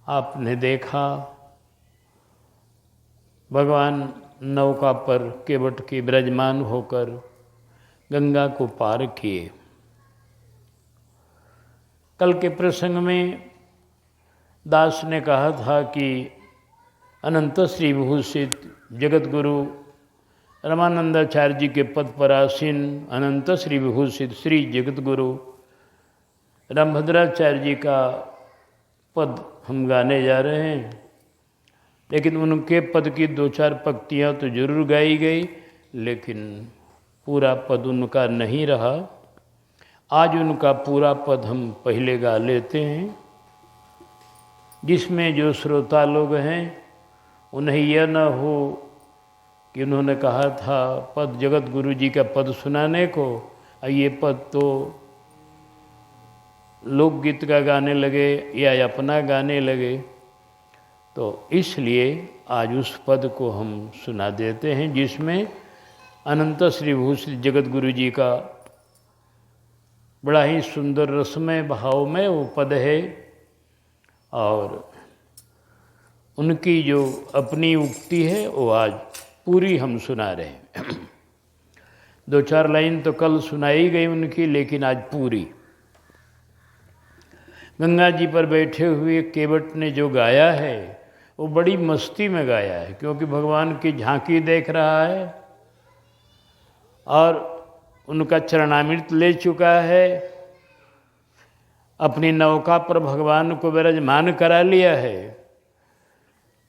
आपने देखा भगवान नौका पर केवट के विराजमान होकर गंगा को पार किए। कल के प्रसंग में दास ने कहा था कि अनंत श्री विभूषित जगत गुरु रामानंदाचार्य जी के पद पर आसीन अनंत श्री विभूषित श्री जगत गुरु रामभद्राचार्य जी का पद हम गाने जा रहे हैं, लेकिन उनके पद की 2-4 पंक्तियाँ तो जरूर गाई गई, लेकिन पूरा पद उनका नहीं रहा। आज उनका पूरा पद हम पहले गा लेते हैं, जिसमें जो श्रोता लोग हैं उन्हें यह न हो कि उन्होंने कहा था पद जगत गुरु जी का पद सुनाने को, ये पद तो लोकगीत का गाने लगे या अपना गाने लगे। तो इसलिए आज उस पद को हम सुना देते हैं, जिसमें अनंत श्री विभूषित जगत गुरु जी का बड़ा ही सुंदर रसमय भाव में वो पद है, और उनकी जो अपनी उक्ति है वो आज पूरी हम सुना रहे हैं। 2-4 लाइन तो कल सुनाई गई उनकी, लेकिन आज पूरी। गंगा जी पर बैठे हुए केवट ने जो गाया है वो बड़ी मस्ती में गाया है, क्योंकि भगवान की झांकी देख रहा है और उनका चरणामृत ले चुका है, अपनी नौका पर भगवान को विराजमान करा लिया है।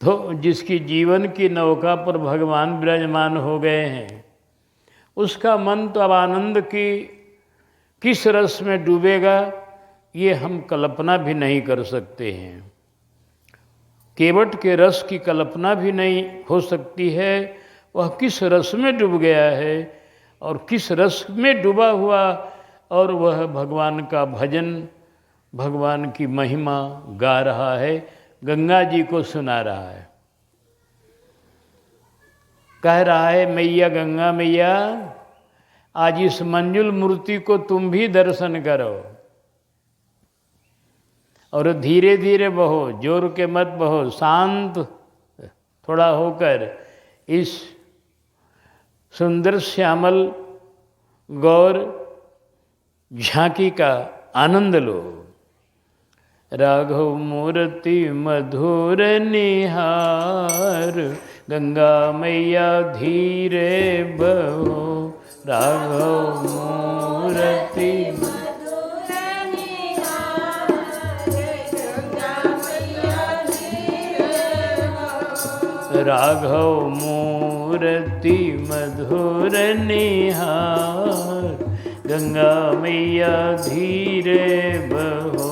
तो जिसकी जीवन की नौका पर भगवान विराजमान हो गए हैं, उसका मन तो अब आनंद की किस रस में डूबेगा ये हम कल्पना भी नहीं कर सकते हैं। केवट के रस की कल्पना भी नहीं हो सकती है, वह किस रस में डूब गया है और किस रस में डूबा हुआ, और वह भगवान का भजन भगवान की महिमा गा रहा है, गंगा जी को सुना रहा है। कह रहा है मैया गंगा मैया आज इस मंजुल मूर्ति को तुम भी दर्शन करो, और धीरे धीरे बहो, जोर के मत बहो, शांत थोड़ा होकर इस सुंदर श्यामल गौर झांकी का आनंद लो। राघव मूर्ति मधुर निहार, गंगा मैया धीरे बहो, राघव मूर्ति राघव मूर्ति मधुर निहार, गंगा मैया धीरे बहो।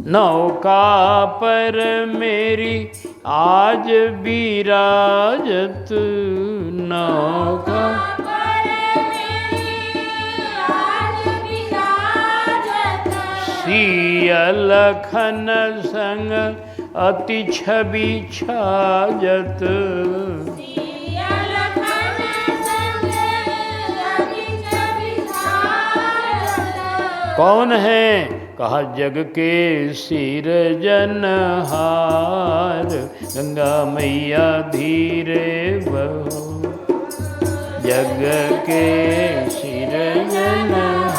नौका पर मेरी आज विराजत, नौका सिया लखन संग अति छवि छाजत, कौन है कहा जग के सिरजनहार, गंगा मैया धीरे बहो, जग के सिरजनहार।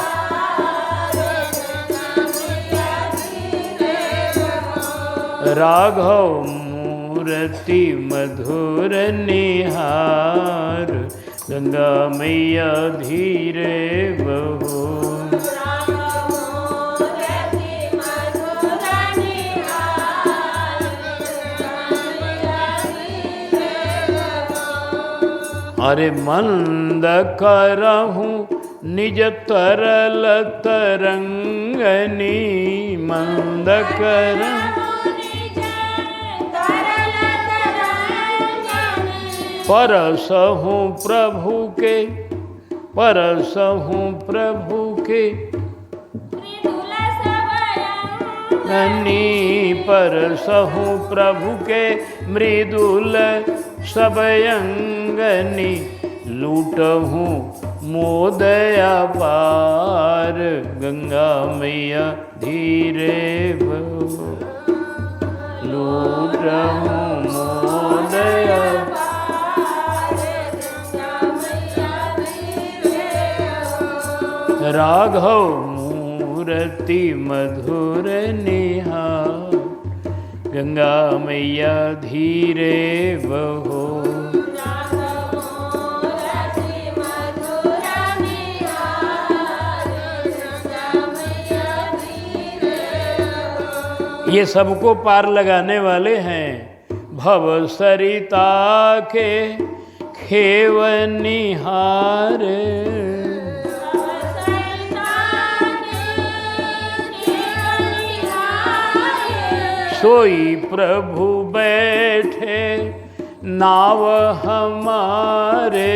राघव मूर्ति मधुर निहार, गंगा मैया धीरे बहो। अरे मंद करहूँ निज तरल तरंगनी, मंद करहूँ परसहूँ प्रभु के, परसहूँ प्रभु के परसहूँ प्रभु के मृदुल सब अंगनी लूटहूँ मोदया पार, गंगा मैया धीरे बहो लूटहूँ मोदया राघव मूर्ति मधुर निहार, गंगा मैया धीरे बहो। ये सबको पार लगाने वाले हैं। भव सरिता के खेव निहार, सोई प्रभु बैठे नाव हमारे,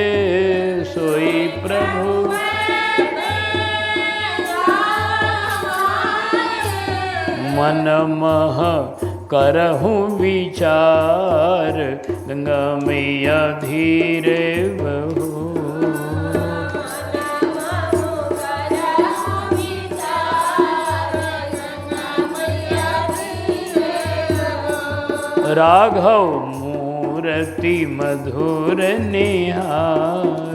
सोई प्रभु मन मह करहूँ विचार, गंगा मैया धीरे बहो। राघव मूर्ति मधुर निहार,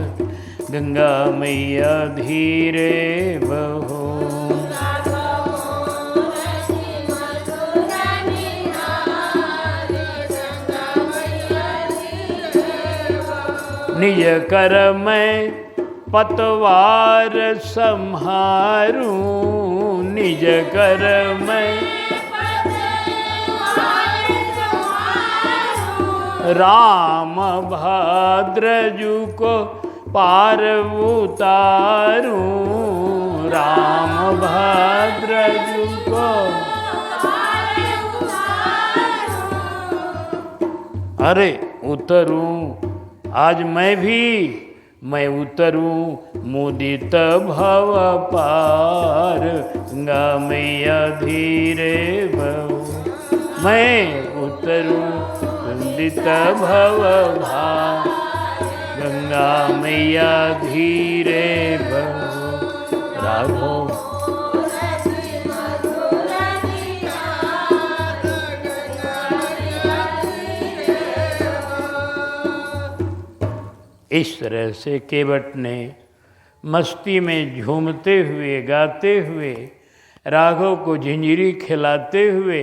गंगा मैया धीरे बहो। निज कर मैं पतवार संहारूं, निज कर मैं राम भाद्रजू को पार उतारूं, राम भाद्रजू को। अरे उतरूं आज मैं उतरूं मुदित भव पार, गंगा मैया धीरे बहो। मैं उतरूं मुदित भव भार, गंगा मैया धीरे बहो। राघव इस तरह से केवट ने मस्ती में झूमते हुए गाते हुए राघव को झिंझरी खिलाते हुए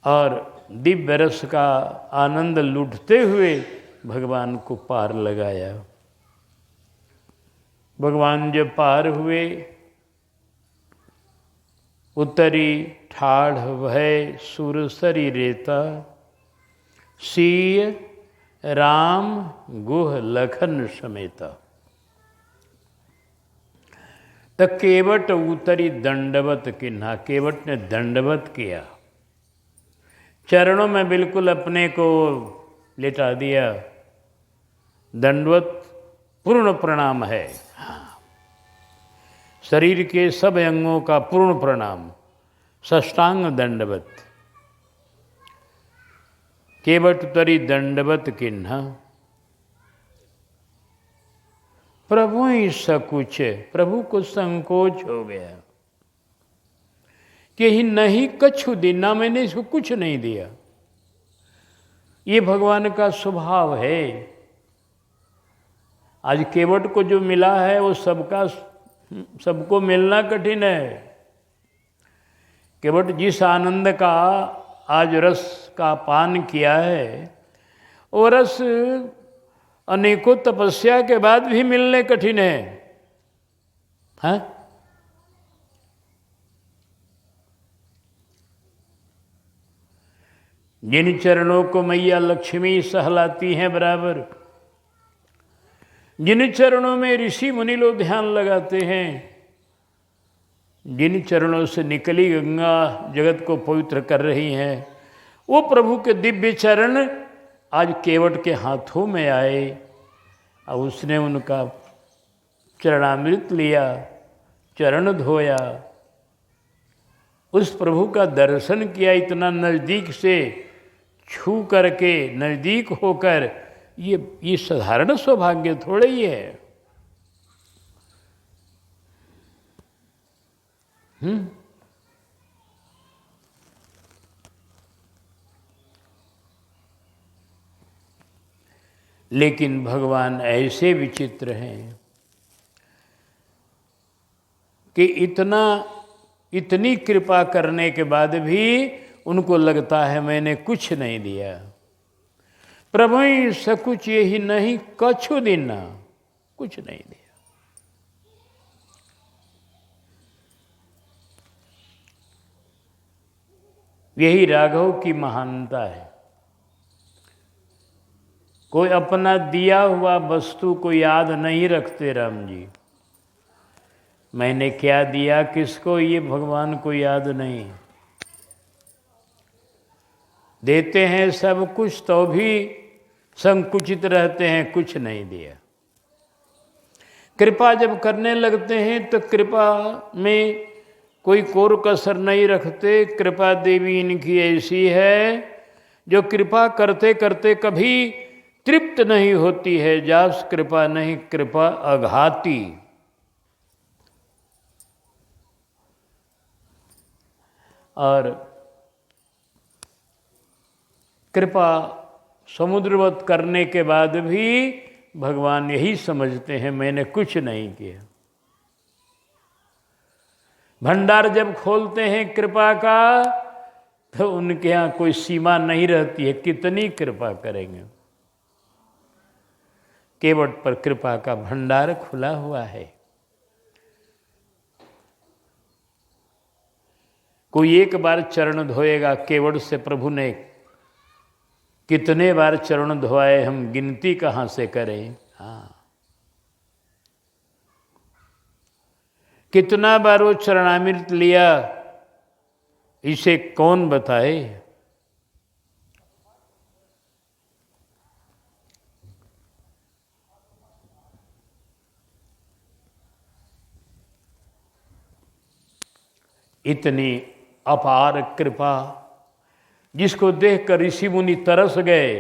और दिव्य रस का आनंद लूटते हुए भगवान को पार लगाया। भगवान जब पार हुए, उतरी ठाढ़ भय सुरसरी रेता, सीय राम गुह लखन समेता। तो केवट उतरी दंडवत किन्हा, केवट ने दंडवत किया, चरणों में बिल्कुल अपने को लेटा दिया। दंडवत पूर्ण प्रणाम है, शरीर के सब अंगों का पूर्ण प्रणाम, साष्टांग दंडवत। केवट उतरी दंडवत किन्हा, प्रभु ही सकुच, प्रभु को संकोच हो गया कि ही नहीं कछु देना, मैंने इसको कुछ नहीं दिया। ये भगवान का स्वभाव है। आज केवट को जो मिला है वो सबको मिलना कठिन है। केवट जिस आनंद का आज रस का पान किया है, वो रस अनेकों तपस्या के बाद भी मिलने कठिन है। हाँ? जिन चरणों को मैया लक्ष्मी सहलाती हैं बराबर, जिन चरणों में ऋषि मुनि लोग ध्यान लगाते हैं, जिन चरणों से निकली गंगा जगत को पवित्र कर रही हैं, वो प्रभु के दिव्य चरण आज केवट के हाथों में आए और उसने उनका चरणामृत लिया, चरण धोया, उस प्रभु का दर्शन किया इतना नज़दीक से, छू करके नज़दीक होकर, ये साधारण सौभाग्य थोड़े ही है। लेकिन भगवान ऐसे विचित्र हैं कि इतनी कृपा करने के बाद भी उनको लगता है मैंने कुछ नहीं दिया। प्रभु सकुच यही नहीं कछु देना, कुछ नहीं दिया। यही राघव की महानता है। कोई अपना दिया हुआ वस्तु को याद नहीं रखते राम जी। मैंने क्या दिया किसको, ये भगवान को याद नहीं। देते हैं सब कुछ तो भी संकुचित रहते हैं, कुछ नहीं दिया। कृपा जब करने लगते हैं तो कृपा में कोई कोर कसर नहीं रखते। कृपा देवी इनकी ऐसी है जो कृपा करते करते कभी तृप्त नहीं होती है। जास कृपा नहीं कृपा अघाती। और कृपा समुद्रवत करने के बाद भी भगवान यही समझते हैं मैंने कुछ नहीं किया। भंडार जब खोलते हैं कृपा का तो उनके यहाँ कोई सीमा नहीं रहती है, कितनी कृपा करेंगे। केवट पर कृपा का भंडार खुला हुआ है। कोई एक बार चरण धोएगा, केवट से प्रभु ने कितने बार चरण धोए हम गिनती कहाँ से करें। हाँ, कितना बार वो चरणामृत लिया इसे कौन बताए। इतनी अपार कृपा जिसको देखकर ऋषि मुनि तरस गए।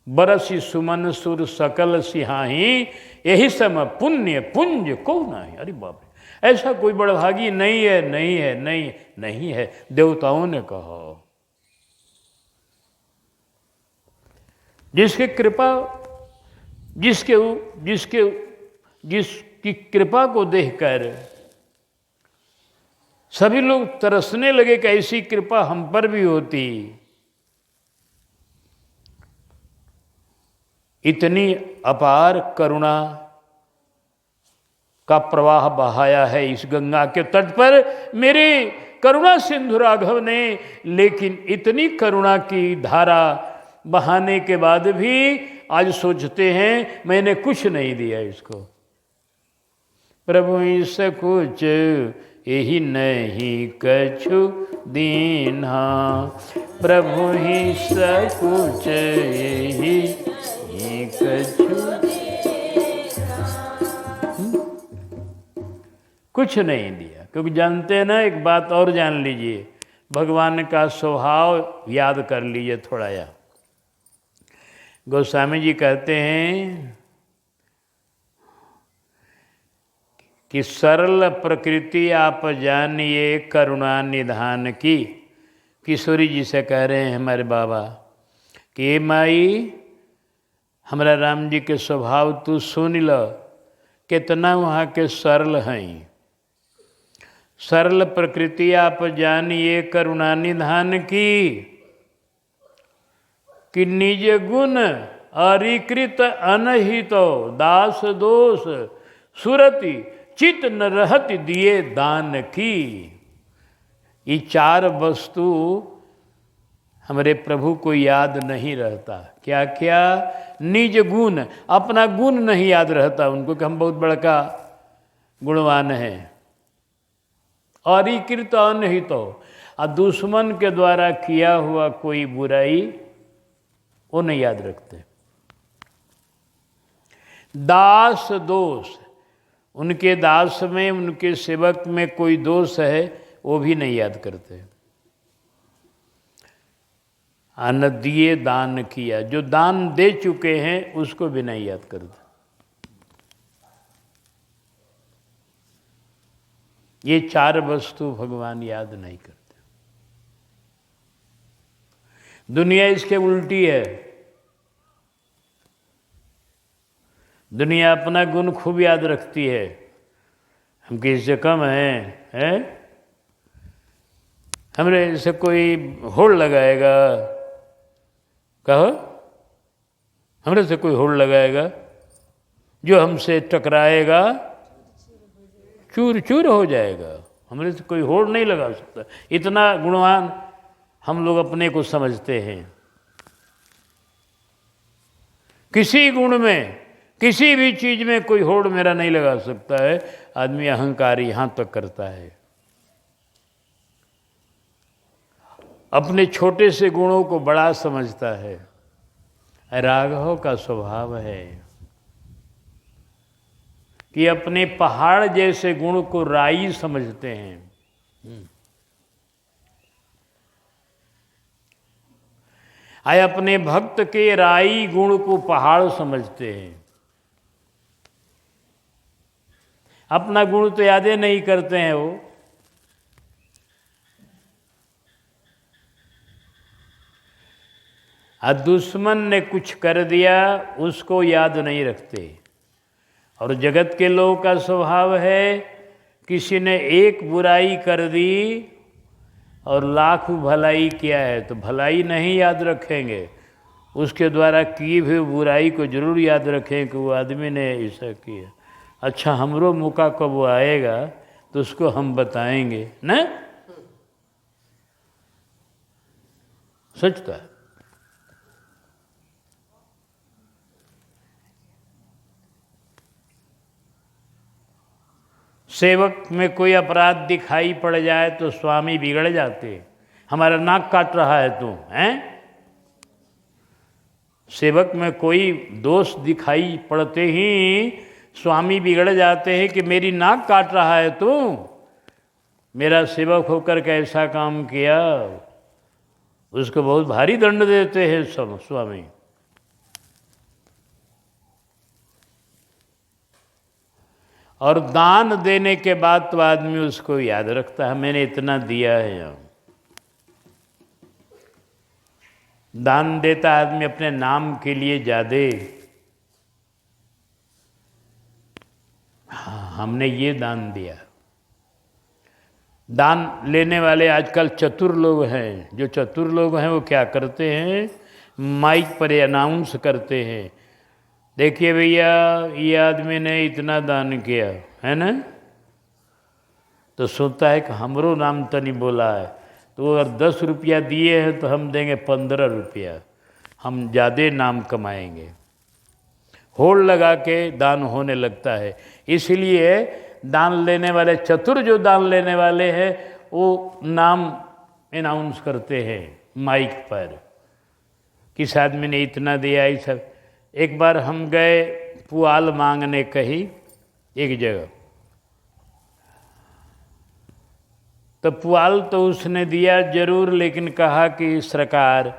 बरसी सुमन सुर सकल सिहाही, यही समय पुण्य पुंज को नहीं। अरे बाप रे, ऐसा कोई बड़भागी नहीं है, नहीं है, नहीं नहीं है। देवताओं ने कहा जिसकी कृपा जिसकी कृपा को देखकर सभी लोग तरसने लगे कि ऐसी कृपा हम पर भी होती। इतनी अपार करुणा का प्रवाह बहाया है इस गंगा के तट पर मेरे करुणा सिंधु राघव ने। लेकिन इतनी करुणा की धारा बहाने के बाद भी आज सोचते हैं मैंने कुछ नहीं दिया इसको। प्रभु इस कुछ यही नहीं कछु दीना, प्रभु ही सकुच यही कछु। कुछ नहीं दिया, क्योंकि जानते हैं ना। एक बात और जान लीजिए, भगवान का स्वभाव याद कर लीजिए थोड़ा। या गोस्वामी जी कहते हैं कि सरल प्रकृति आप जानिए करुणा निधान की। किशोरी जी से कह रहे हैं हमारे बाबा कि माई हमारा राम जी के स्वभाव तू सुन लो, कितना वहाँ के सरल हैं। सरल प्रकृति आप जानिए करुणा निधान की, कि निज गुण अरिकृत अनहितो दास दोष सुरति चित न रहत दिए दान की। ये चार वस्तु हमारे प्रभु को याद नहीं रहता। क्या क्या? निज गुण, अपना गुण नहीं याद रहता उनको कि हम बहुत बड़का गुणवान हैं। अरिकृत अनहितो, और दुश्मन के द्वारा किया हुआ कोई बुराई वो नहीं याद रखते। दास दोष, उनके दास में उनके सेवक में कोई दोष है वो भी नहीं याद करते। अन्न दिए दान किया, जो दान दे चुके हैं उसको भी नहीं याद करता। ये 4 वस्तु भगवान याद नहीं करते। दुनिया इसके उल्टी है। दुनिया अपना गुण खूब याद रखती है, हम किसी से कम हैं? हमरे से कोई होड़ लगाएगा, कहो, हमरे से कोई होड़ लगाएगा, जो हमसे टकराएगा चूर चूर हो जाएगा। हमरे से कोई होड़ नहीं लगा सकता। इतना गुणवान हम लोग अपने को समझते हैं। किसी गुण में, किसी भी चीज में कोई होड़ मेरा नहीं लगा सकता है। आदमी अहंकार यहां तक करता है। अपने छोटे से गुणों को बड़ा समझता है। राघव का स्वभाव है कि अपने पहाड़ जैसे गुण को राई समझते हैं। आए अपने भक्त के राई गुण को पहाड़ समझते हैं। अपना गुण तो यादें नहीं करते हैं वो। दुश्मन ने कुछ कर दिया उसको याद नहीं रखते। और जगत के लोगों का स्वभाव है, किसी ने एक बुराई कर दी और लाख भलाई किया है तो भलाई नहीं याद रखेंगे, उसके द्वारा किए हुए बुराई को जरूर याद रखें कि वो आदमी ने ऐसा किया। अच्छा, हमरो मौका कब वो आएगा तो उसको हम बताएंगे ना। सच था। सेवक में कोई अपराध दिखाई पड़ जाए तो स्वामी बिगड़ जाते। हमारा नाक काट रहा है तू, हैं? सेवक में कोई दोष दिखाई पड़ते ही स्वामी बिगड़ जाते हैं कि मेरी नाक काट रहा है तू, मेरा सेवक होकर कैसा काम किया। उसको बहुत भारी दंड देते हैं सब स्वामी। और दान देने के बाद तो आदमी उसको याद रखता है, मैंने इतना दिया है। यहाँ दान देता आदमी अपने नाम के लिए ज्यादा, हाँ हमने ये दान दिया। दान लेने वाले आजकल चतुर लोग हैं। जो चतुर लोग हैं वो क्या करते हैं, माइक पर अनाउंस करते हैं, देखिए भैया ये आदमी ने इतना दान किया है ना। तो सोचता है कि हमरो नाम तो नहीं बोला है, तो अगर 10 रुपया दिए हैं तो हम देंगे 15 रुपया, हम ज़्यादा नाम कमाएंगे। होड़ लगा के दान होने लगता है। इसलिए दान लेने वाले चतुर जो दान लेने वाले हैं वो नाम अनाउंस करते हैं माइक पर, किस आदमी ने इतना दिया। ये सब। एक बार हम गए पुआल मांगने कहीं एक जगह, तो पुआल तो उसने दिया जरूर, लेकिन कहा कि सरकार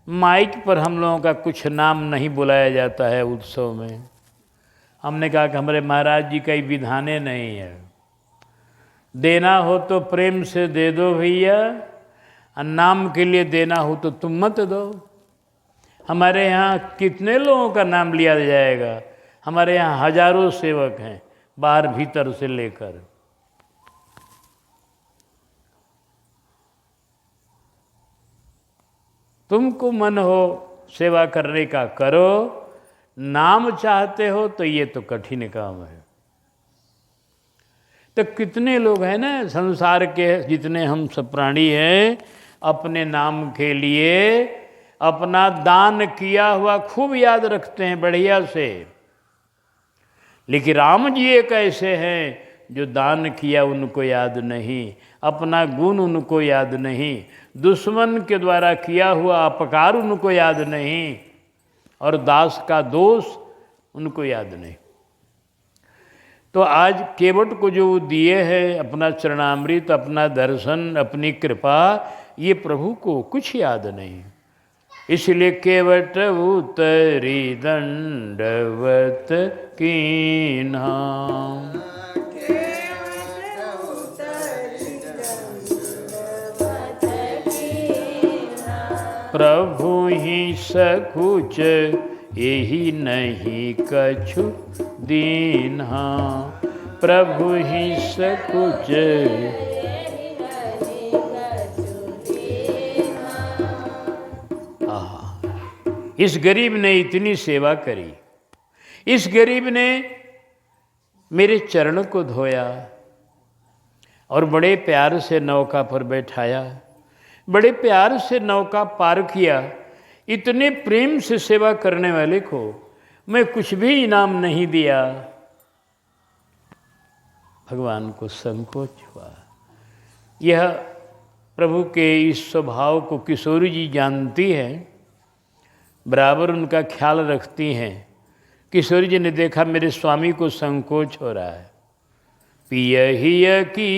माइक पर हम लोगों का कुछ नाम नहीं बुलाया जाता है उत्सव में। हमने कहा कि हमारे महाराज जी का ही विधाने नहीं है, देना हो तो प्रेम से दे दो भैया, और नाम के लिए देना हो तो तुम मत दो। हमारे यहाँ कितने लोगों का नाम लिया जाएगा, हमारे यहाँ हजारों सेवक हैं बाहर भीतर से लेकर। तुमको मन हो सेवा करने का करो, नाम चाहते हो तो ये तो कठिन काम है। तो कितने लोग हैं ना संसार के, जितने हम सब प्राणी हैं, अपने नाम के लिए अपना दान किया हुआ खूब याद रखते हैं बढ़िया से। लेकिन राम जी एक ऐसे हैं जो दान किया उनको याद नहीं, अपना गुण उनको याद नहीं, दुश्मन के द्वारा किया हुआ अपकार उनको याद नहीं, और दास का दोष उनको याद नहीं। तो आज केवट को जो दिए हैं अपना चरणामृत, अपना दर्शन, अपनी कृपा, ये प्रभु को कुछ याद नहीं। इसलिए केवट उतरी दंडवत कीन्हा। प्रभु ही सकुच यही नहीं कछु दीन्हा। प्रभु ही सकुच इस गरीब ने इतनी सेवा करी, इस गरीब ने मेरे चरण को धोया और बड़े प्यार से नौका पर बैठाया, बड़े प्यार से नौका पार किया। इतने प्रेम से सेवा करने वाले को मैं कुछ भी इनाम नहीं दिया। भगवान को संकोच हुआ। यह प्रभु के इस स्वभाव को किशोरी जी जानती हैं, बराबर उनका ख्याल रखती हैं। किशोरी जी ने देखा मेरे स्वामी को संकोच हो रहा है। पिय हिय की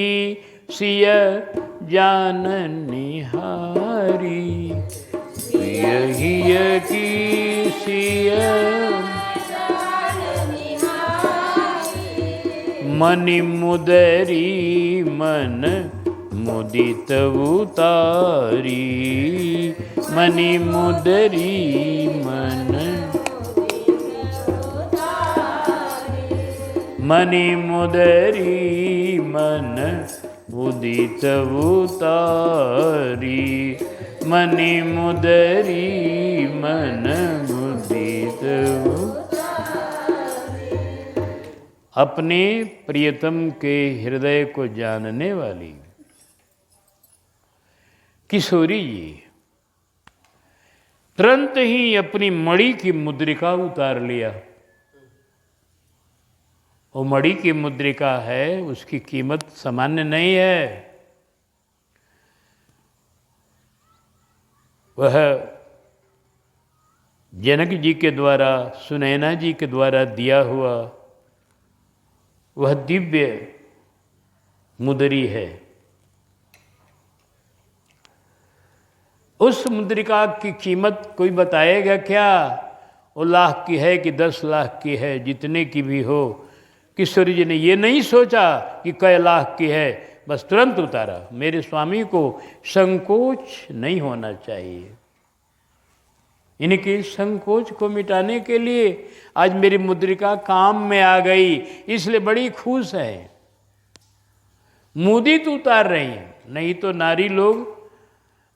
सिय जान निहारी, पिय हिय की सिय मनि मुदरी मन मुदित उतारी। मनि मुदरी मन मनि मुदरी मन उदित उतारी। मनि मुदरी मन उदित अपने प्रियतम के हृदय को जानने वाली किशोरी जी तुरंत ही अपनी मणि की मुद्रिका उतार लिया। वो मणि की मुद्रिका है, उसकी कीमत सामान्य नहीं है। वह जनक जी के द्वारा, सुनैना जी के द्वारा दिया हुआ वह दिव्य मुद्री है। उस मुद्रिका की कीमत कोई बताएगा क्या? वो लाख की है कि 10 लाख की है, जितने की भी हो। किशोरी जी ने ये नहीं सोचा कि कई लाख की है, बस तुरंत उतारा। मेरे स्वामी को संकोच नहीं होना चाहिए। इनके संकोच को मिटाने के लिए आज मेरी मुद्रिका काम में आ गई, इसलिए बड़ी खुश है। मुदित उतार रही हैं, नहीं तो नारी लोग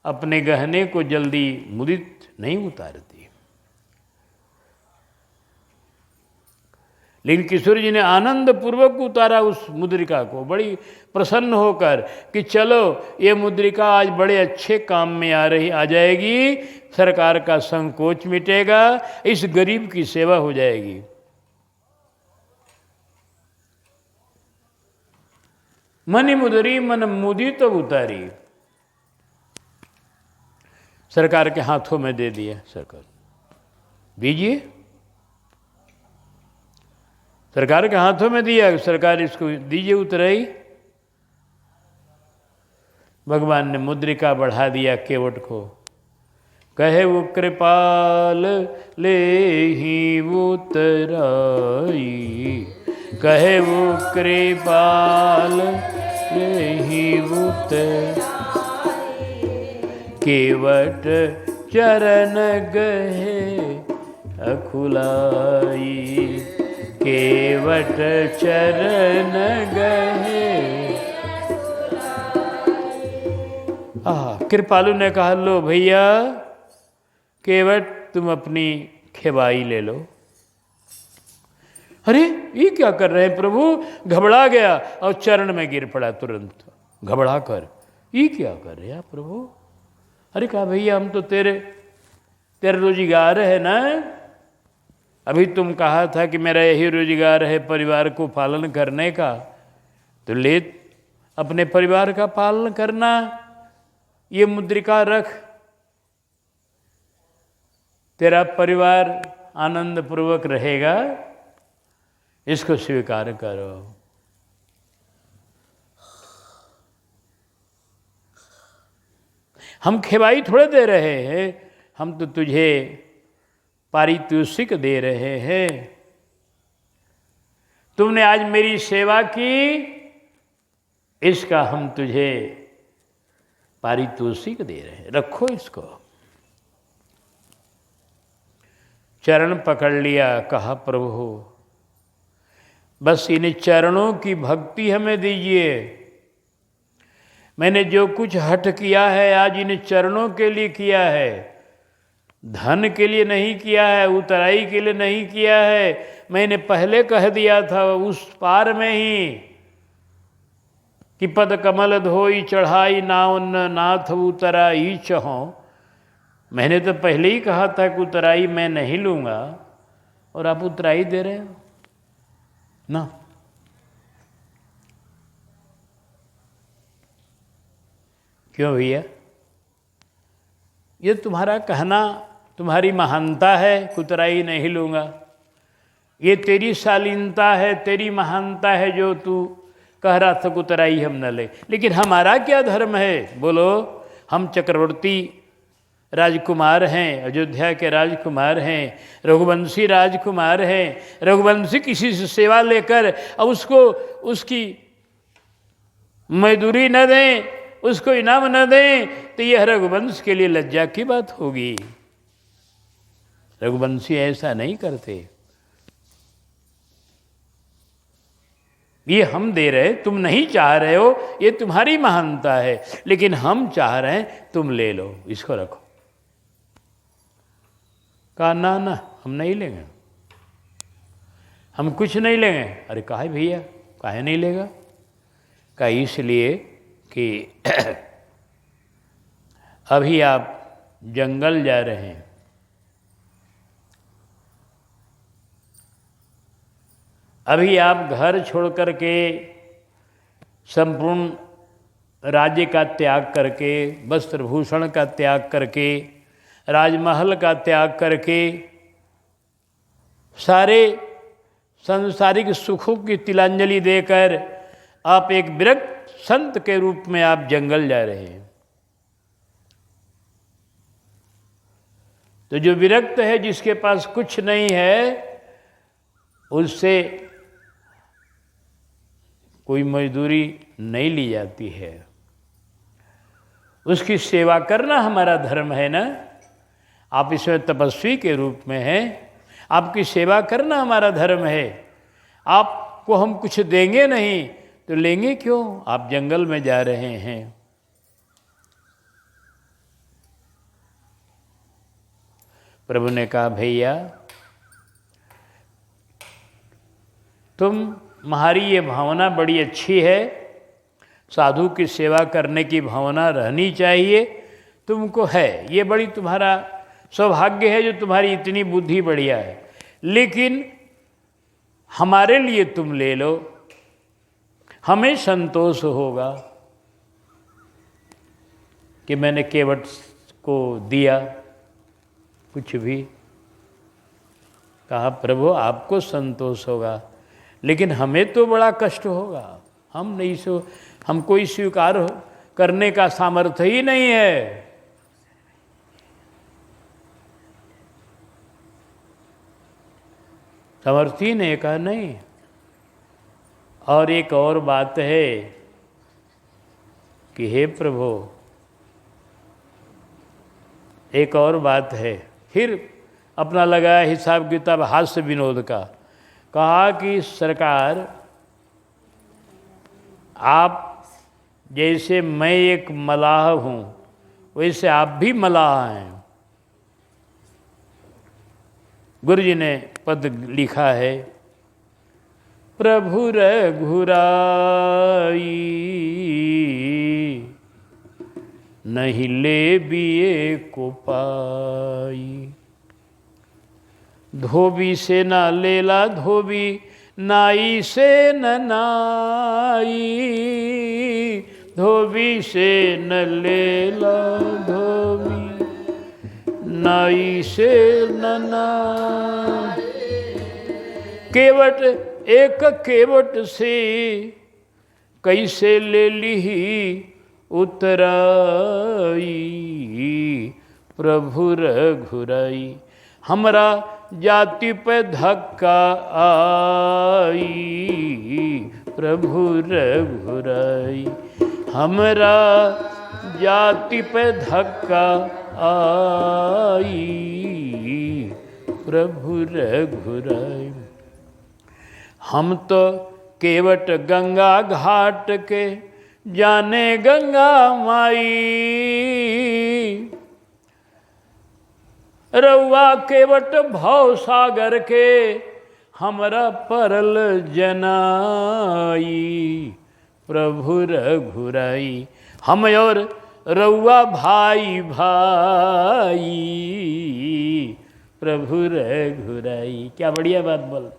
अपने गहने को जल्दी मुदित नहीं उतारती। लेकिन किशोरी जी ने आनंद पूर्वक उतारा उस मुद्रिका को, बड़ी प्रसन्न होकर कि चलो ये मुद्रिका आज बड़े अच्छे काम में आ जाएगी, सरकार का संकोच मिटेगा, इस गरीब की सेवा हो जाएगी। मनि मुदरी मन मुदित उतारी, सरकार के हाथों में दे दिया। सरकार दीजिए, सरकार के हाथों में दिया, सरकार इसको दीजिए उतराई। भगवान ने मुद्रिका बढ़ा दिया केवट को। कहे वो कृपाल ले ही उतराई, कहे वो कृपाल ले ही उतराई। केवट चरण गहे अखुलाई, केवट चरण गहे। कृपालु ने कहा लो भैया केवट तुम अपनी खेवाई ले लो। अरे ये क्या कर रहे हैं प्रभु? घबरा गया और चरण में गिर पड़ा तुरंत घबरा कर। ये क्या कर रहे हैं प्रभु? अरे कहा भैया हम तो तेरे रोजगार है ना, अभी तुम कहा था कि मेरा यही रोजगार है परिवार को पालन करने का, तो ले अपने परिवार का पालन करना, ये मुद्रिका रख, तेरा परिवार आनंद पूर्वक रहेगा, इसको स्वीकार करो। हम खेवाई थोड़े दे रहे हैं, हम तो तुझे पारितोषिक दे रहे हैं। तुमने आज मेरी सेवा की, इसका हम तुझे पारितोषिक दे रहे हैं, रखो इसको। चरण पकड़ लिया, कहा प्रभु बस इन चरणों की भक्ति हमें दीजिए। मैंने जो कुछ हठ किया है आज इन चरणों के लिए किया है, धन के लिए नहीं किया है, उतराई के लिए नहीं किया है। मैंने पहले कह दिया था उस पार में ही कि पद कमल धोई चढ़ाई नाउन नाथ उतराई चहो। मैंने तो पहले ही कहा था कि उतराई मैं नहीं लूँगा, और आप उतराई दे रहे हो ना। क्यों भैया? ये तुम्हारा कहना, तुम्हारी महानता है, कुतराई नहीं लूँगा। ये तेरी शालीनता है, तेरी महानता है जो तू कह रहा था कुतराई हम न ले। लेकिन हमारा क्या धर्म है? बोलो। हम चक्रवर्ती राजकुमार हैं, अयोध्या के राजकुमार हैं, रघुवंशी राजकुमार हैं। रघुवंशी किसी से सेवा लेकर अब उसको उसकी मजदूरी न दें, उसको इनाम न दें, तो यह रघुवंश के लिए लज्जा की बात होगी। रघुवंशी ऐसा नहीं करते। ये हम दे रहे, तुम नहीं चाह रहे हो, ये तुम्हारी महानता है, लेकिन हम चाह रहे हैं तुम ले लो, इसको रखो। कहा ना ना हम नहीं लेंगे, हम कुछ नहीं लेंगे। अरे काहे भैया, काहे नहीं लेगा? कहा इसलिए कि अभी आप जंगल जा रहे हैं, अभी आप घर छोड़ कर के संपूर्ण राज्य का त्याग करके, वस्त्रभूषण का त्याग करके, राजमहल का त्याग करके, सारे सांसारिक सुखों की तिलांजलि देकर आप एक विरक्त संत के रूप में आप जंगल जा रहे हैं। तो जो विरक्त है, जिसके पास कुछ नहीं है, उससे कोई मजदूरी नहीं ली जाती है। उसकी सेवा करना हमारा धर्म है ना। आप इसमें तपस्वी के रूप में हैं, आपकी सेवा करना हमारा धर्म है। आपको हम कुछ देंगे नहीं तो लेंगे क्यों? आप जंगल में जा रहे हैं। प्रभु ने कहा भैया तुम्हारी ये भावना बड़ी अच्छी है, साधु की सेवा करने की भावना रहनी चाहिए, तुमको है, ये बड़ी तुम्हारा सौभाग्य है जो तुम्हारी इतनी बुद्धि बढ़िया है। लेकिन हमारे लिए तुम ले लो, हमें संतोष होगा कि मैंने केवट को दिया कुछ भी। कहा प्रभु आपको संतोष होगा, लेकिन हमें तो बड़ा कष्ट होगा। हम नहीं हमको ही स्वीकार करने का सामर्थ्य ही नहीं है। समर्थी ने कहा नहीं। और एक और बात है कि हे प्रभु, एक और बात है, फिर अपना लगाया हिसाब किताब हास्य विनोद का। कहा कि सरकार आप जैसे मैं एक मलाह हूँ, वैसे आप भी मलाह हैं। गुरु जी ने पद लिखा है, प्रभु रघुराई नहीं ले बिये को पाई। धोबी से न लेला धोबी, नाई से न नाई। धोबी से न लेला धोबी, नाई से न नाई। केवट एक केवट से कैसे ले ली उतराई। प्रभु रघुराई। हमरा जाति पे धक्का आई, प्रभु रघुराई। हमरा जाति पे धक्का आई, प्रभु रघुराई। हम तो केवट गंगा घाट के जाने गंगा माई, रउआ केवट भव सागर के हमरा परल जनाई, प्रभु रघुराई। हम और रउआ भाई भाई, प्रभु रघुराई। क्या बढ़िया बात बोल।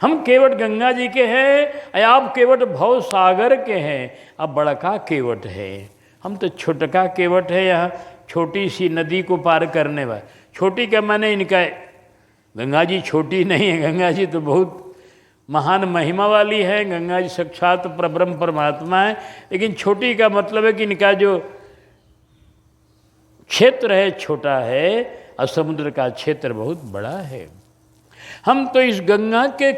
हम केवट गंगा जी के हैं, आप केवट भव सागर के हैं। अब बड़का केवट है, हम तो छोटका केवट है। यहाँ छोटी सी नदी को पार करने वाला। छोटी का माने इनका, गंगा जी छोटी नहीं है, गंगा जी तो बहुत महान महिमा वाली है। गंगा जी साक्षात परब्रह्म परमात्मा है। लेकिन छोटी का मतलब है कि इनका जो क्षेत्र है छोटा है और समुद्र का क्षेत्र बहुत बड़ा है। हम तो इस गंगा के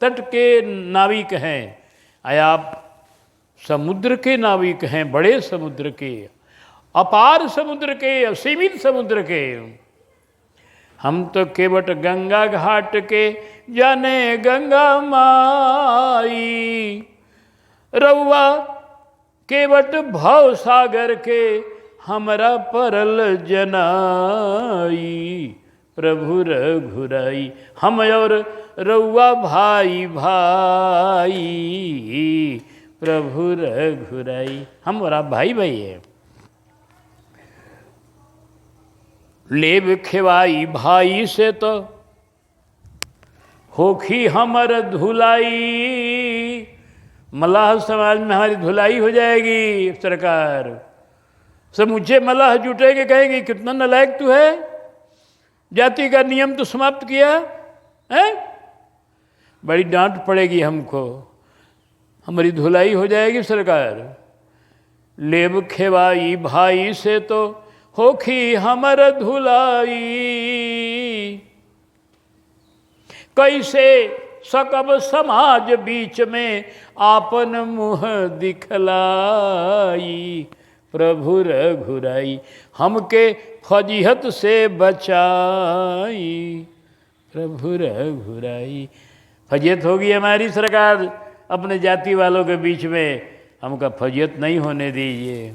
तट के नाविक हैं, आप समुद्र के नाविक हैं, बड़े समुद्र के, अपार समुद्र के, असीमित समुद्र के। हम तो केवट गंगा घाट के जाने गंगा माई, रउआ केवट भव सागर के हमरा परल जनाई, प्रभु रघुराई। हम और रउआ भाई भाई, प्रभु रघुराई। हम और आप भाई भाई है। लेब खेवाई भाई से तो होखी हमर धुलाई, मलाह समाज में हमारी धुलाई हो जाएगी। सरकार समूचे मलाह जुटेंगे, कहेंगे कितना नालायक तू है, जाति का नियम तो समाप्त किया है। बड़ी डांट पड़ेगी हमको, हमारी धुलाई हो जाएगी। सरकार लेब खेवाई भाई से तो होखी हमर धुलाई, कैसे सकब समाज बीच में आपन मुँह दिखलाई, प्रभु रघुराई। हमके फजीहत से बचाई, प्रभु रघुराई। फजीहत होगी हमारी सरकार अपने जाति वालों के बीच में, हमका फजीहत नहीं होने दीजिए।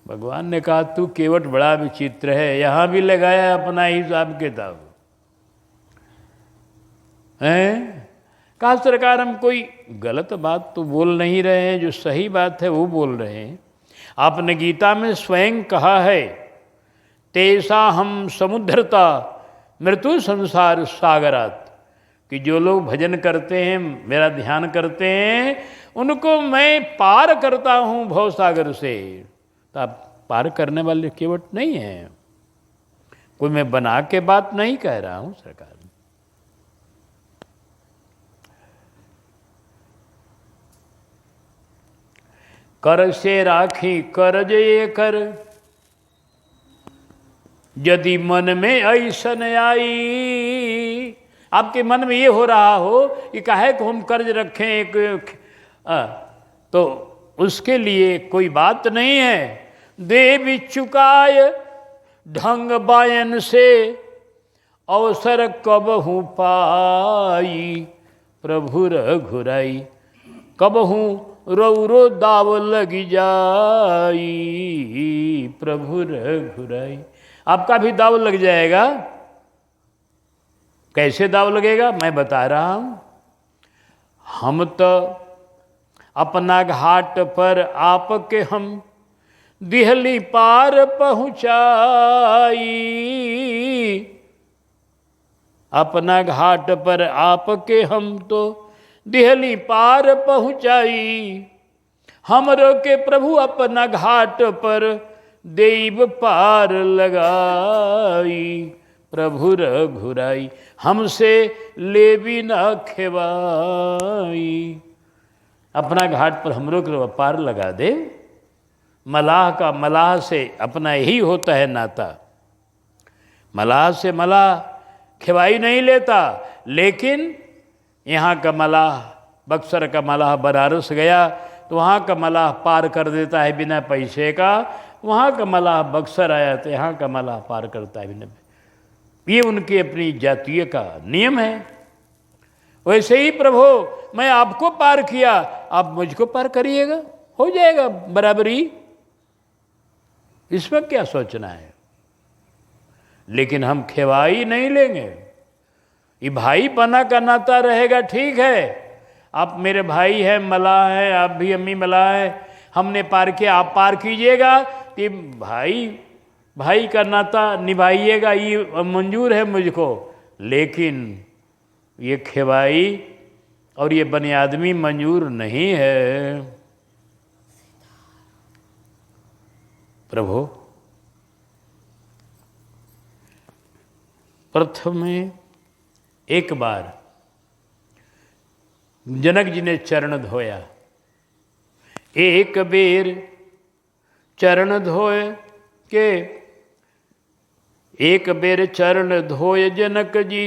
भगवान ने कहा तू केवट बड़ा विचित्र है, यहाँ भी लगाया अपना हिसाब किताब हैं। कहा सरकार हम कोई गलत बात तो बोल नहीं रहे हैं, जो सही बात है वो बोल रहे हैं। आपने गीता में स्वयं कहा है तेसा हम समुद्रता मृत्यु संसार सागरात, कि जो लोग भजन करते हैं, मेरा ध्यान करते हैं, उनको मैं पार करता हूँ भव सागर से। तो आप पार करने वाले केवट नहीं हैं, कोई मैं बना के बात नहीं कह रहा हूँ सरकार। कर से राखी कर जे कर, यदि मन में ऐसन आई। आपके मन में ये हो रहा हो कि काहे को हम कर्ज रखें एक, तो उसके लिए कोई बात नहीं है। देवी चुकाय ढंग बायन से, अवसर कब हूँ पाई, प्रभु रघुराई। कब हूँ रौरो दाव लगी जाई, प्रभु रघुराई। आपका भी दाव लग जाएगा। कैसे दाव लगेगा मैं बता रहा हूँ। हम तो अपना घाट पर आपके हम दिहली पार पहुँचाई, अपना घाट पर आपके हम तो दिहली पार पहुँचाई। हमरो के प्रभु अपना घाट पर देव पार लगाई, प्रभु रघुराई। हमसे ले भी न खेवाई। अपना घाट पर हमरो के पार लगा दे, मलाह का मलाह से अपना यही होता है नाता। मलाह से मलाह खिवाई नहीं लेता, लेकिन यहाँ का मलाह, बक्सर का मलाह बनारस गया तो वहाँ का मलाह पार कर देता है बिना पैसे का, वहाँ का मलाह बक्सर आया तो यहाँ का मलाह पार करता है बिना। ये उनकी अपनी जातीय का नियम है। वैसे ही प्रभु मैं आपको पार किया, आप मुझको पार करिएगा, हो जाएगा बराबरी, इसमें क्या सोचना है। लेकिन हम खिवाई नहीं लेंगे, ये भाई बना का नाता रहेगा, ठीक है। आप मेरे भाई हैं, मलाह है, आप भी अम्मी मलाह है, हमने पार किया, आप पार कीजिएगा, कि भाई का नाता निभाइएगा, ये मंजूर है मुझको। लेकिन ये खिवाई और ये बनी आदमी मंजूर नहीं है। प्रभु प्रथम में एक बार जनक जी ने चरण धोया, एक बेर चरण धोए के, एक बेर चरण धोए जनक जी,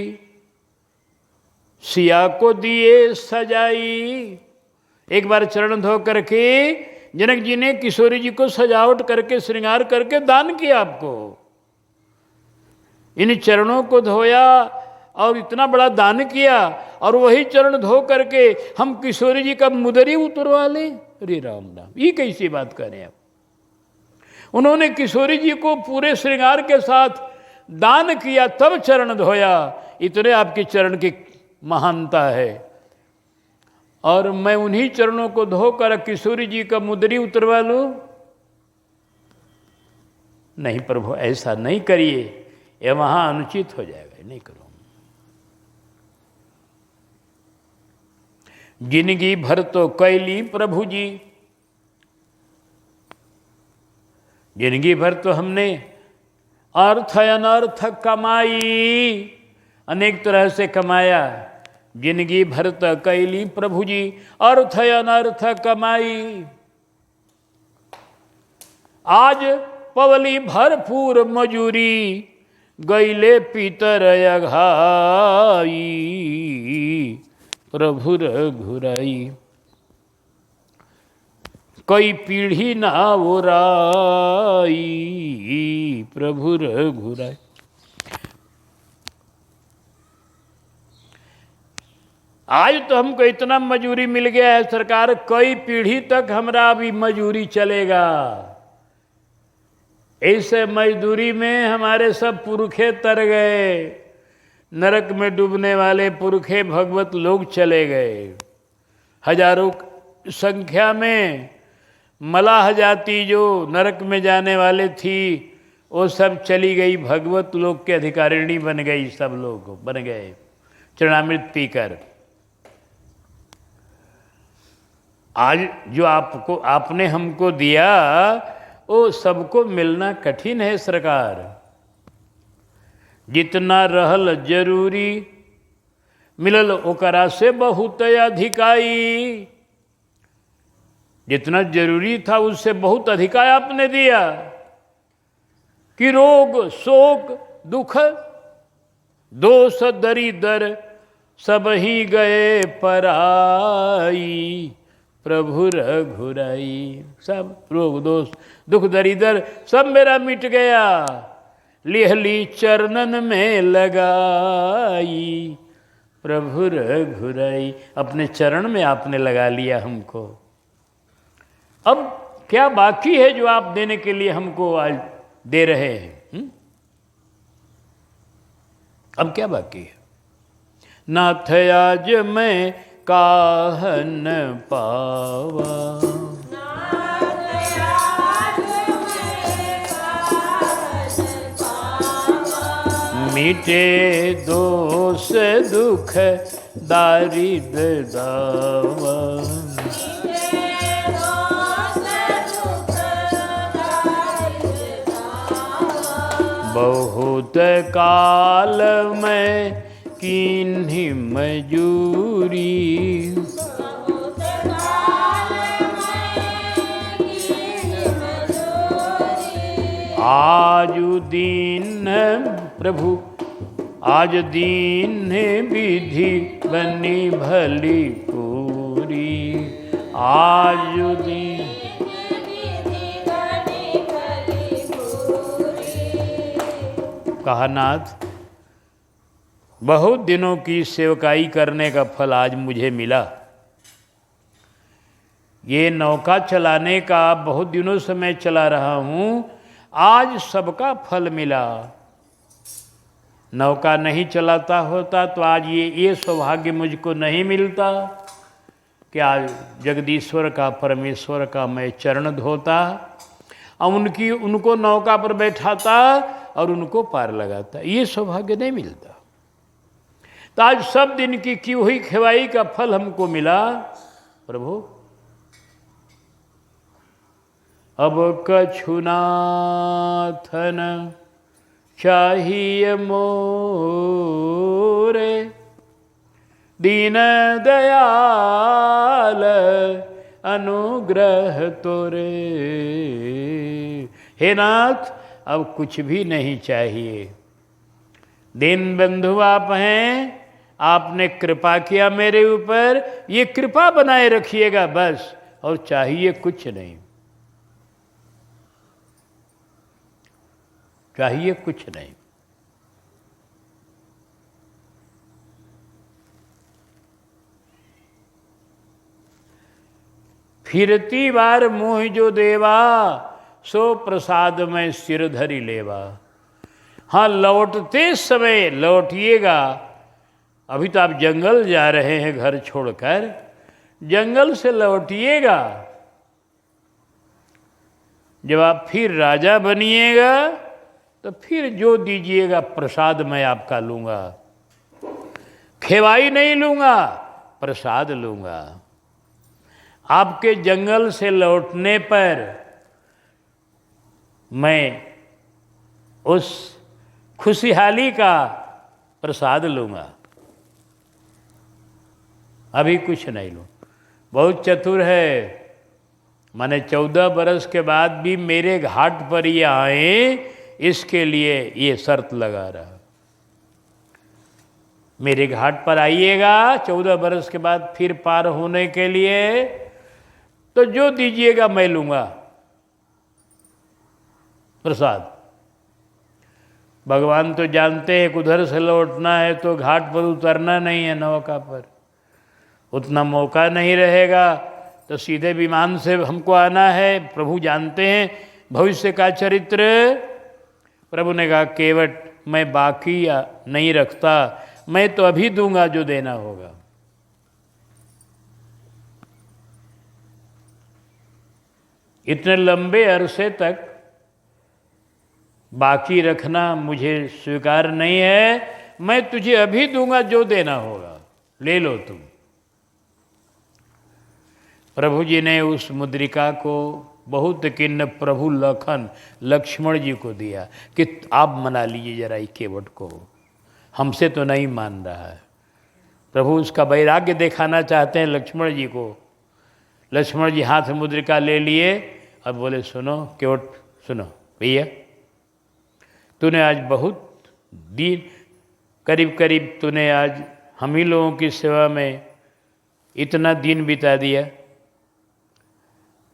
सिया को दिए सजाई। एक बार चरण धो करके जनक जी ने किशोरी जी को सजावट करके श्रृंगार करके दान किया आपको। इन चरणों को धोया और इतना बड़ा दान किया, और वही चरण धो करके हम किशोरी जी का मुदरी उतरवा लें। अरे राम राम, ये कैसी बात करें आप। उन्होंने किशोरी जी को पूरे श्रृंगार के साथ दान किया, तब चरण धोया। इतने आपके चरण की महानता है। और मैं उन्हीं चरणों को धोकर किशोरी जी का मुदरी उतरवा लूं? नहीं प्रभु, ऐसा नहीं करिए, यह वहां अनुचित हो जाएगा, नहीं करो। जिंदगी भर तो कैली प्रभु जी, जिंदगी भर तो हमने अर्थ अनर्थ कमाई, अनेक तरह से कमाया। जिंदगी भर तो कैली प्रभु जी अर्थ अनर्थ कमाई, आज पवली भरपूर मजूरी, गईले पीतर अघाई, प्रभु रघुराई। कई पीढ़ी ना ओराई, प्रभु रघुराई। आज तो हमको इतना मजूरी मिल गया है सरकार, कई पीढ़ी तक हमारा अभी मजूरी चलेगा। ऐसे मजदूरी में हमारे सब पुरखे तर गए, नरक में डूबने वाले पुरखे भगवत लोग चले गए। हजारों संख्या में मलाह जाति जो नरक में जाने वाले थी, वो सब चली गई, भगवत लोग के अधिकारिणी बन गई, सब लोग बन गए चरणामृत पीकर। आज जो आपने हमको दिया, वो सबको मिलना कठिन है सरकार। जितना रहल जरूरी, मिलल ओकरा से बहुत अधिकाई। जितना जरूरी था उससे बहुत अधिकाई आपने दिया। कि रोग शोक दुख दोष दरिद्र सब ही गए पराई, प्रभु रघुराई। सब रोग दोष दुख दरिद्र सब मेरा मिट गया, लिहली चरणन में लगाई, प्रभु रघुराई। अपने चरण में आपने लगा लिया हमको। अब क्या बाकी है जो आप देने के लिए हमको आज दे रहे हैं? अब क्या बाकी है? नाथ आज मैं काहन पावा, मिटे दोष दुख दारिद्र दावा, बहुत काल में कीन्ही मजूरी, आजु दीन प्रभु आज दीन विधि बनी भली पूरी। आजु दीन कहा नाथ, बहुत दिनों की सेवकाई करने का फल आज मुझे मिला। ये नौका चलाने का बहुत दिनों से मैं चला रहा हूँ, आज सबका फल मिला। नौका नहीं चलाता होता तो आज ये सौभाग्य मुझको नहीं मिलता कि आज जगदीश्वर का परमेश्वर का मैं चरण धोता और उनको नौका पर बैठाता और उनको पार लगाता। ये सौभाग्य नहीं मिलता। तो आज सब दिन की हुई खिवाई का फल हमको मिला। प्रभु अब कछु नाथन चाहिए मोरे, दीन दयाल अनुग्रह तोरे। हे नाथ, अब कुछ भी नहीं चाहिए। दीन बंधु आप हैं, आपने कृपा किया मेरे ऊपर, ये कृपा बनाए रखिएगा बस, और चाहिए कुछ नहीं, चाहिए कुछ नहीं। फिरती बार मोह जो देवा, सो प्रसाद में सिर धरी लेवा। हाँ, लौटते समय लौटिएगा। अभी तो आप जंगल जा रहे हैं घर छोड़कर, जंगल से लौटिएगा। जब आप फिर राजा बनिएगा तो फिर जो दीजिएगा प्रसाद मैं आपका लूँगा। खेवाई नहीं लूँगा, प्रसाद लूँगा। आपके जंगल से लौटने पर मैं उस खुशहाली का प्रसाद लूँगा, अभी कुछ नहीं लूँ। बहुत चतुर है, माने 14 बरस के बाद भी मेरे घाट पर ये आए, इसके लिए ये शर्त लगा रहा। मेरे घाट पर आइएगा 14 बरस के बाद फिर पार होने के लिए, तो जो दीजिएगा मैं लूँगा प्रसाद। भगवान तो जानते हैं उधर से लौटना है तो घाट पर उतरना नहीं है, नौका पर उतना मौका नहीं रहेगा, तो सीधे विमान से हमको आना है। प्रभु जानते हैं भविष्य का चरित्र। प्रभु ने कहा केवट मैं बाकी नहीं रखता, मैं तो अभी दूंगा जो देना होगा। इतने लंबे अरसे तक बाकी रखना मुझे स्वीकार नहीं है, मैं तुझे अभी दूंगा जो देना होगा, ले लो तुम। प्रभु जी ने उस मुद्रिका को बहुत किन्न प्रभु लक्ष्मण जी को दिया कि आप मना लीजिए जरा इस केवट को, हमसे तो नहीं मान रहा है। प्रभु उसका वैराग्य दिखाना चाहते हैं लक्ष्मण जी को। लक्ष्मण जी हाथ में मुद्रिका ले लिए और बोले सुनो केवट, सुनो भैया, तूने आज बहुत दिन करीब करीब तूने आज हम ही लोगों की सेवा में इतना दिन बिता दिया,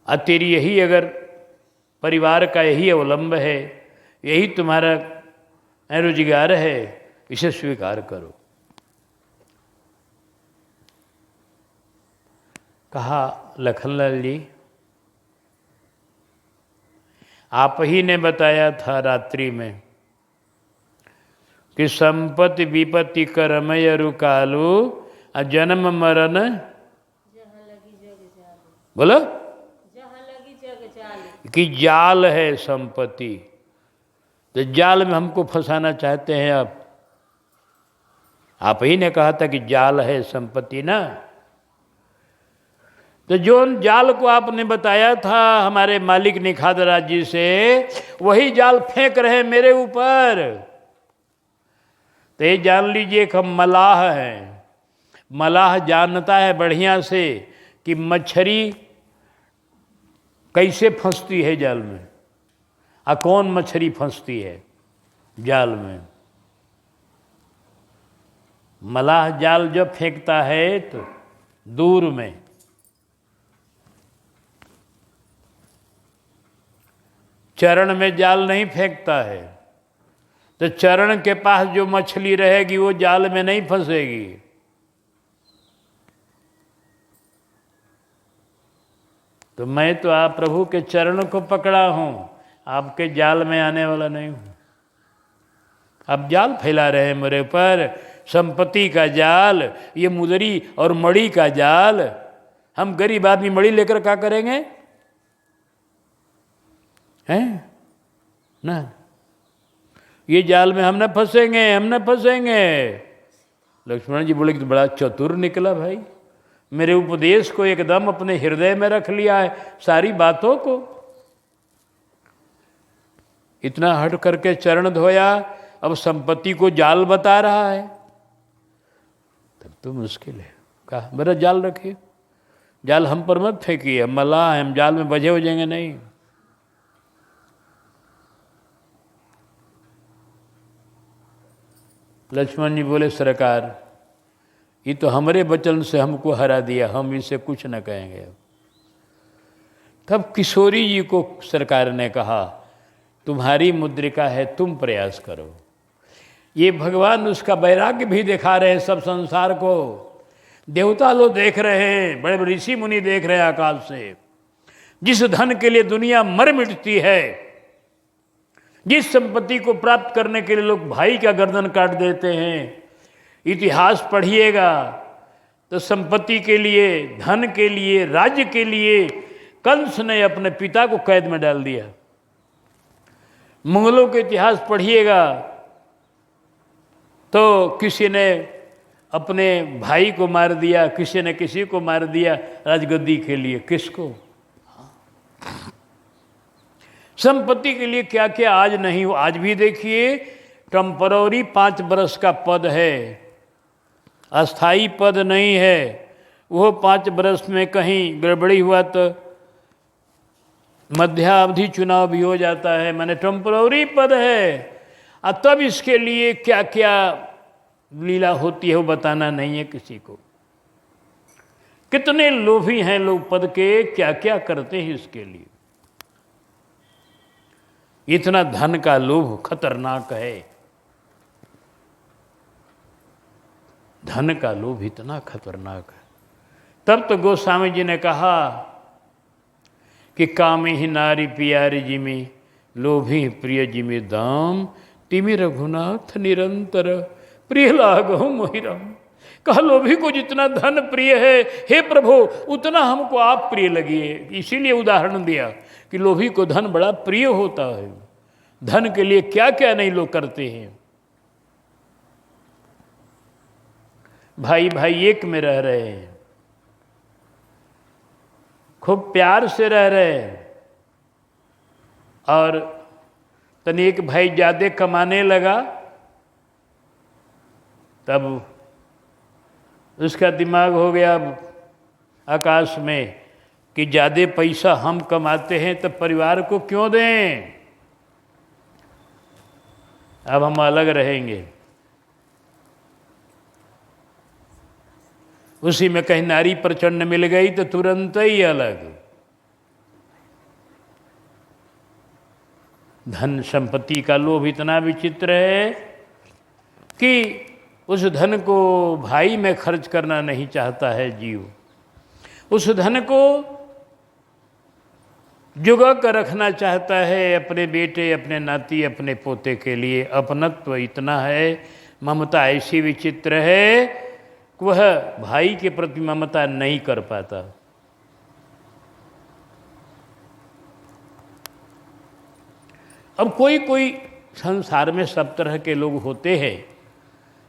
और तेरी यही अगर परिवार का यही अवलंब है, यही तुम्हारा रोजगार है, इसे स्वीकार करो। कहा लखनलाल जी, आप ही ने बताया था रात्रि में कि संपत्ति विपत्ति करमय रुकालू जन्म मरण, बोलो कि जाल है संपत्ति। तो जाल में हमको फंसाना चाहते हैं आप ही ने कहा था कि जाल है संपत्ति ना। तो जो जाल को आपने बताया था हमारे मालिक निखादराज जी से, वही जाल फेंक रहे मेरे ऊपर। तो ये जान लीजिए कि हम मलाह हैं। मलाह जानता है बढ़िया से कि मच्छरी कैसे फंसती है जाल में, कौन मछली फंसती है जाल में? मलाह जाल जब फेंकता है तो दूर में, चरण में जाल नहीं फेंकता है। तो चरण के पास जो मछली रहेगी वो जाल में नहीं फंसेगी। तो मैं तो आप प्रभु के चरण को पकड़ा हूं, आपके जाल में आने वाला नहीं हूं। आप जाल फैला रहे हैं मेरे ऊपर, संपत्ति का जाल, ये मुदरी और मड़ी का जाल। हम गरीब आदमी मड़ी लेकर क्या करेंगे? हैं ना, ये जाल में हम न फंसेंगे, हम न फंसेंगे। लक्ष्मण जी बोले कि तो बड़ा चतुर निकला भाई, मेरे उपदेश को एकदम अपने हृदय में रख लिया है, सारी बातों को। इतना हट करके चरण धोया, अब संपत्ति को जाल बता रहा है, तब तो मुश्किल है। कहा मेरा जाल रखिए, जाल हम पर मत फेंकिए, हम मल्लाह हम जाल में बझे हो जाएंगे नहीं। लक्ष्मण जी बोले सरकार, ये तो हमारे वचन से हमको हरा दिया, हम इसे कुछ न कहेंगे। तब किशोरी जी को सरकार ने कहा तुम्हारी मुद्रिका है, तुम प्रयास करो। ये भगवान उसका वैराग्य भी दिखा रहे हैं सब संसार को। देवता लोग देख रहे हैं, बड़े बड़े ऋषि मुनि देख रहे हैं आकाश से। जिस धन के लिए दुनिया मर मिटती है, जिस संपत्ति को प्राप्त करने के लिए लोग भाई का गर्दन काट देते हैं, इतिहास पढ़िएगा तो संपत्ति के लिए, धन के लिए, राज्य के लिए कंस ने अपने पिता को कैद में डाल दिया। मुगलों के इतिहास पढ़िएगा तो किसी ने अपने भाई को मार दिया, किसी ने किसी को मार दिया राजगद्दी के लिए। किसको? संपत्ति के लिए क्या क्या आज नहीं हो। आज भी देखिए टेम्पररी 5 बरस का पद है, अस्थाई पद नहीं है। वो 5 बरस में कहीं गड़बड़ी हुआ तो मध्यावधि चुनाव भी हो जाता है, माने टेम्पररी पद है। और तब इसके लिए क्या क्या लीला होती है वो बताना नहीं है किसी को। कितने लोभी हैं लोग पद के, क्या क्या करते हैं इसके लिए। इतना धन का लोभ खतरनाक है, धन का लोभ इतना खतरनाक है। तब तो गोस्वामी जी ने कहा कि कामी ही नारी प्यारी जिमी, लोभी प्रिय जिमी दाम, तिमि रघुनाथ निरंतर प्रिय लागहु मोहिराम। कहा लोभी को जितना धन प्रिय है, हे प्रभु उतना हमको आप प्रिय लगिए। इसीलिए उदाहरण दिया कि लोभी को धन बड़ा प्रिय होता है। धन के लिए क्या क्या नहीं लोग करते हैं। भाई भाई एक में रह रहे हैं, खूब प्यार से रह रहे हैं, और तनिक भाई ज़्यादा कमाने लगा तब उसका दिमाग हो गया आकाश में कि ज़्यादा पैसा हम कमाते हैं तो परिवार को क्यों दें, अब हम अलग रहेंगे। उसी में कहीं नारी प्रचंड मिल गई तो तुरंत ही अलग। धन संपत्ति का लोभ इतना विचित्र है कि उस धन को भाई में खर्च करना नहीं चाहता है जीव। उस धन को जुगा कर रखना चाहता है अपने बेटे, अपने नाती, अपने पोते के लिए। अपनत्व इतना है, ममता ऐसी विचित्र है कि वह भाई के प्रति ममता नहीं कर पाता। अब कोई कोई संसार में सब तरह के लोग होते हैं,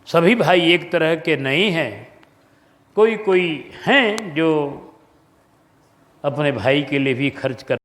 सभी भाई एक तरह के नहीं हैं। कोई कोई हैं जो अपने भाई के लिए भी खर्च कर